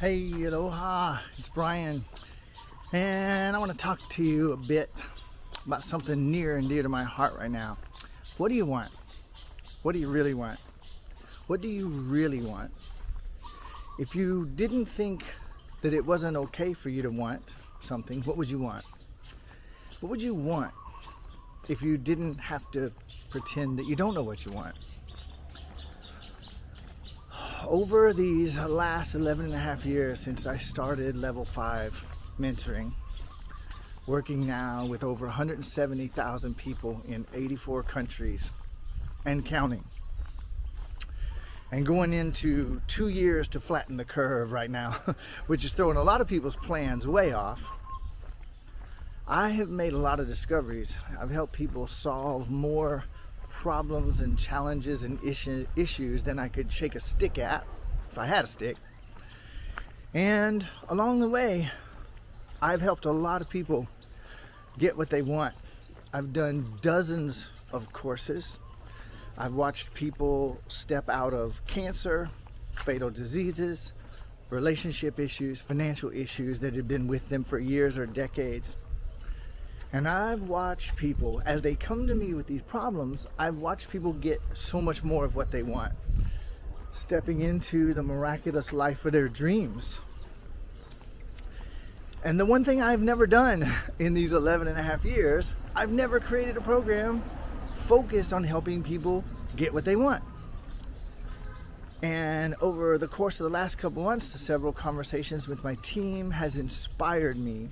Hey, aloha, it's Brian, and I want to talk to you a bit about something near and dear to my heart right now. What do you want? What do you really want? What do you really want? If you didn't think that it wasn't okay for you to want something, what would you want? What would you want if you didn't have to pretend that you don't know what you want? Over these last 11 and a half years since I started level 5 mentoring, working now with over 170,000 people in 84 countries and counting, and going into 2 years to flatten the curve right now, which is throwing a lot of people's plans way off, I have made a lot of discoveries. I've helped people solve more problems and challenges and issues than I could shake a stick at if I had a stick. And along the way, I've helped a lot of people get what they want. I've done dozens of courses. I've watched people step out of cancer, fatal diseases, relationship issues, financial issues that have been with them for years or decades. And I've watched people, as they come to me with these problems, I've watched people get so much more of what they want, stepping into the miraculous life of their dreams. And the one thing I've never done in these 11 and a half years, I've never created a program focused on helping people get what they want. And over the course of the last couple months, several conversations with my team has inspired me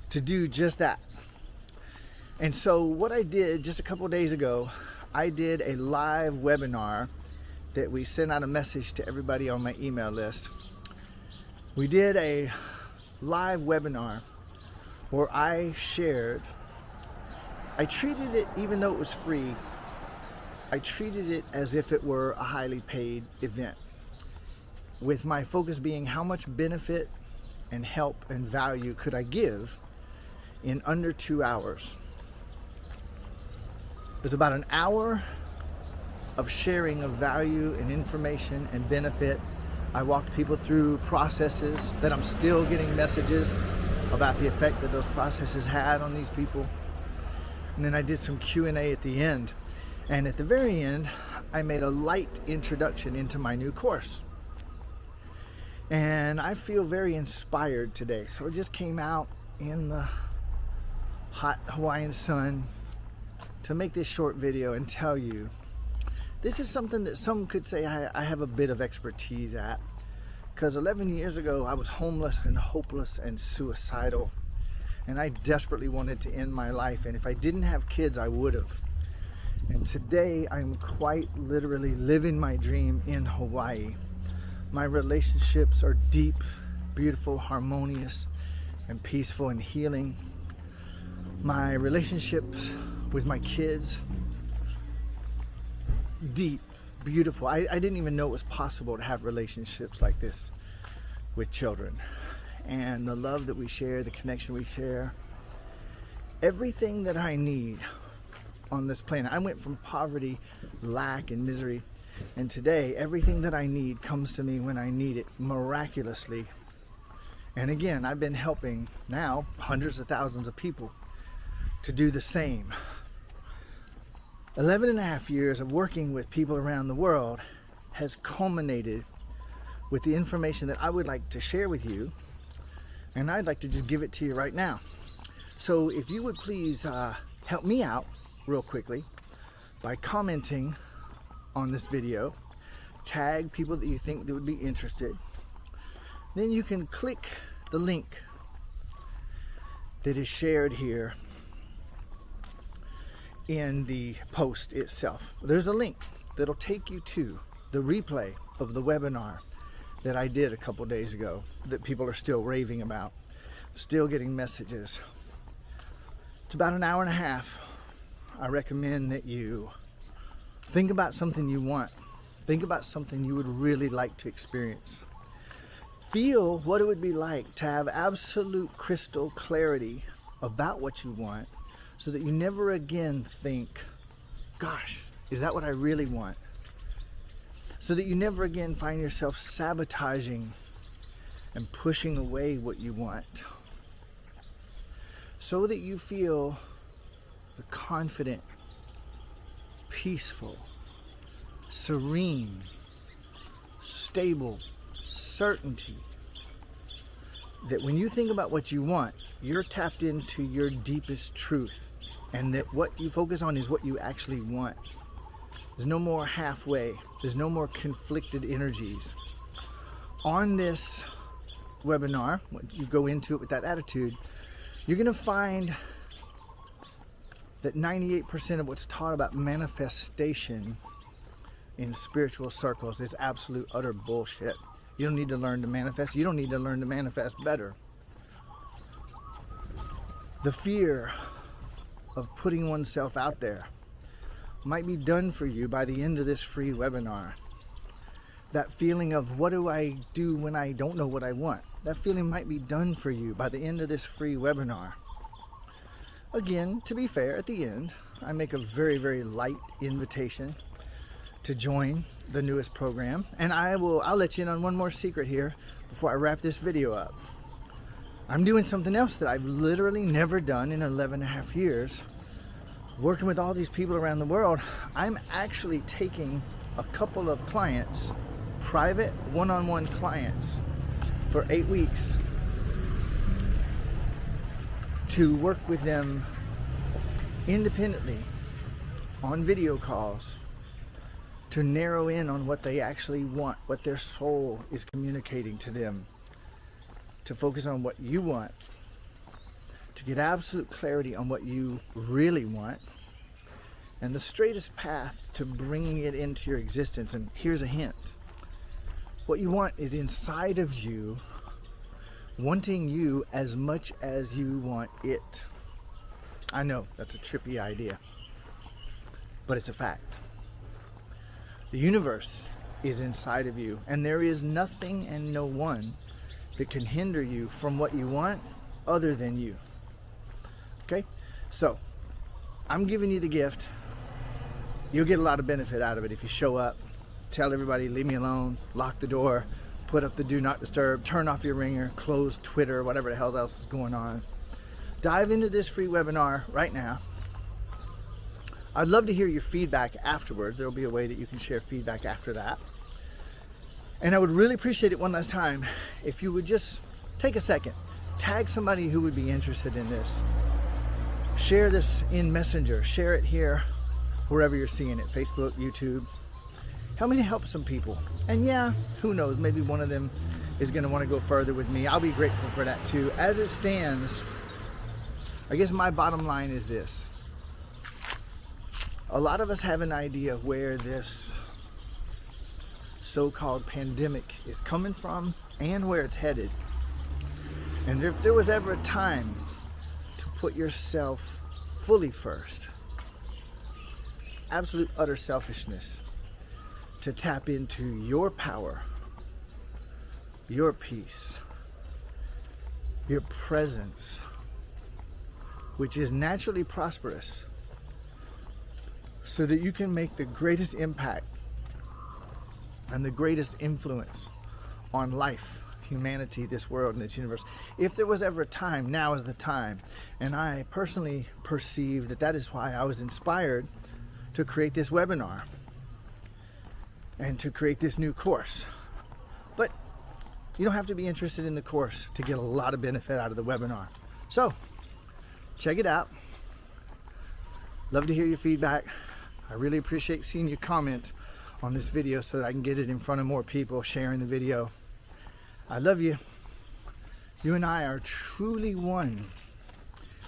to do just that. And so what I did just a couple days ago, I did a live webinar that we sent out a message to everybody on my email list. We did a live webinar where I treated it, even though it was free, I treated it as if it were a highly paid event, with my focus being how much benefit and help and value could I give in under 2 hours. It was about an hour of sharing of value and information and benefit. I walked people through processes that I'm still getting messages about the effect that those processes had on these people. And then I did some Q&A at the end. And at the very end, I made a light introduction into my new course. And I feel very inspired today. So I just came out in the hot Hawaiian sun to make this short video and tell you this is something that some could say I have a bit of expertise at, because 11 years ago I was homeless and hopeless and suicidal, and I desperately wanted to end my life, and if I didn't have kids I would have. And today I'm quite literally living my dream in Hawaii. My relationships are deep, beautiful, harmonious, and peaceful and healing. My relationships with my kids, deep, beautiful. I didn't even know it was possible to have relationships like this with children. And the love that we share, the connection we share, everything that I need on this planet. I went from poverty, lack, and misery, and today everything that I need comes to me when I need it, miraculously. And again, I've been helping now hundreds of thousands of people to do the same. 11 and a half years of working with people around the world has culminated with the information that I would like to share with you, and I'd like to just give it to you right now. So if you would please help me out real quickly by commenting on this video, tag people that you think that would be interested, then you can click the link that is shared here in the post itself. There's a link that'll take you to the replay of the webinar that I did a couple days ago that people are still raving about, still getting messages. It's about an hour and a half. I recommend that you think about something you want. Think about something you would really like to experience. Feel what it would be like to have absolute crystal clarity about what you want, so that you never again think, gosh, is that what I really want? So that you never again find yourself sabotaging and pushing away what you want, so that you feel the confident, peaceful, serene, stable certainty that when you think about what you want, you're tapped into your deepest truth, and that what you focus on is what you actually want. There's no more halfway. There's no more conflicted energies. On this webinar, when you go into it with that attitude, you're going to find that 98% of what's taught about manifestation in spiritual circles is absolute utter bullshit. You don't need to learn to manifest. You don't need to learn to manifest better. The fear of putting oneself out there might be done for you by the end of this free webinar. That feeling of what do I do when I don't know what I want? That feeling might be done for you by the end of this free webinar. Again, to be fair, at the end, I make a very, very light invitation to join the newest program, and I'll let you in on one more secret here before I wrap this video up. I'm doing something else that I've literally never done in 11 and a half years, working with all these people around the world. I'm actually taking a couple of clients, private one-on-one clients, for 8 weeks to work with them independently on video calls, to narrow in on what they actually want, what their soul is communicating to them, to focus on what you want, to get absolute clarity on what you really want, and the straightest path to bringing it into your existence. And here's a hint. What you want is inside of you, wanting you as much as you want it. I know that's a trippy idea, but it's a fact. The universe is inside of you, and there is nothing and no one that can hinder you from what you want other than you. Okay? So, I'm giving you the gift. You'll get a lot of benefit out of it if you show up, tell everybody, leave me alone, lock the door, put up the do not disturb, turn off your ringer, close Twitter, whatever the hell else is going on. Dive into this free webinar right now. I'd love to hear your feedback afterwards. There'll be a way that you can share feedback after that. And I would really appreciate it one last time if you would just take a second, tag somebody who would be interested in this. Share this in Messenger, share it here, wherever you're seeing it, Facebook, YouTube. Help me to help some people. And yeah, who knows, maybe one of them is going to want to go further with me. I'll be grateful for that too. As it stands, I guess my bottom line is this. A lot of us have an idea where this so-called pandemic is coming from and where it's headed. And if there was ever a time to put yourself fully first, absolute utter selfishness, to tap into your power, your peace, your presence, which is naturally prosperous, so that you can make the greatest impact and the greatest influence on life, humanity, this world, and this universe. If there was ever a time, now is the time. And I personally perceive that that is why I was inspired to create this webinar and to create this new course. But you don't have to be interested in the course to get a lot of benefit out of the webinar. So, check it out. Love to hear your feedback. I really appreciate seeing you comment on this video so that I can get it in front of more people sharing the video. I love you. You and I are truly one.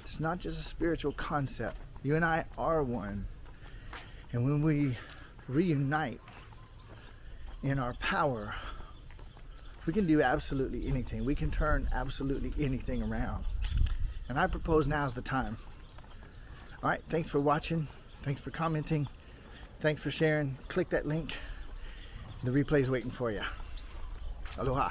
It's not just a spiritual concept. You and I are one. And when we reunite in our power, we can do absolutely anything. We can turn absolutely anything around. And I propose now's the time. All right, thanks for watching. Thanks for commenting. Thanks for sharing. Click that link. The replay's waiting for you. Aloha.